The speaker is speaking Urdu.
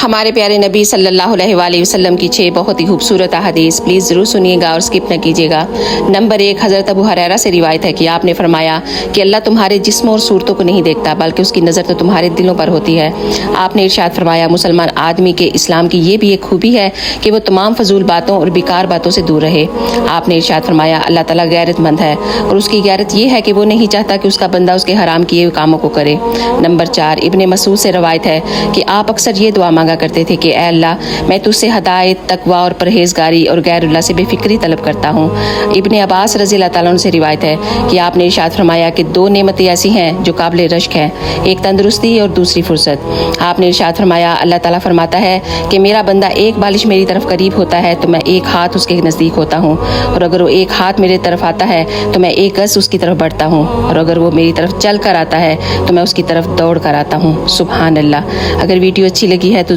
ہمارے پیارے نبی صلی اللہ علیہ وآلہ وسلم کی 6 بہت ہی خوبصورت احادیث پلیز ضرور سنیے گا اور سکپ نہ کیجیے گا۔ نمبر 1، حضرت ابو ہریرہ سے روایت ہے کہ آپ نے فرمایا کہ اللہ تمہارے جسم اور صورتوں کو نہیں دیکھتا بلکہ اس کی نظر تو تمہارے دلوں پر ہوتی ہے۔ آپ نے ارشاد فرمایا مسلمان آدمی کے اسلام کی یہ بھی ایک خوبی ہے کہ وہ تمام فضول باتوں اور بیکار باتوں سے دور رہے۔ آپ نے ارشاد فرمایا اللہ تعالیٰ غیرت مند ہے اور اس کی غیرت یہ ہے کہ وہ نہیں چاہتا کہ اس کا بندہ اس کے حرام کیے ہوئے کاموں کو کرے۔ نمبر 4، ابن مسعود سے روایت ہے کہ آپ اکثر یہ دعا مانگا کرتے تھے کہ اے اللہ میں تجھ سے ہدایت، تقوی اور پرہیزگاری اور غیر اللہ سے بے فکری طلب کرتا ہوں۔ ابن عباس رضی اللہ تعالیٰ عنہ سے روایت ہے کہ آپ نے ارشاد فرمایا کہ 2 نعمتیں ایسی ہیں جو قابل رشک ہیں، ایک تندرستی اور دوسری فرصت۔ آپ نے ارشاد فرمایا اللہ تعالیٰ فرماتا ہے کہ میرا بندہ ایک بالش میری طرف قریب ہوتا ہے تو میں ایک ہاتھ اس کے نزدیک ہوتا ہوں، اور اگر وہ ایک ہاتھ میرے طرف آتا ہے تو میں ایک گز اس کی طرف بڑھتا ہوں، اور اگر وہ میری طرف چل کر آتا ہے تو میں اس کی طرف دوڑ کر آتا ہوں۔ سبحان اللہ۔ اگر ویڈیو اچھی لگی ہے تو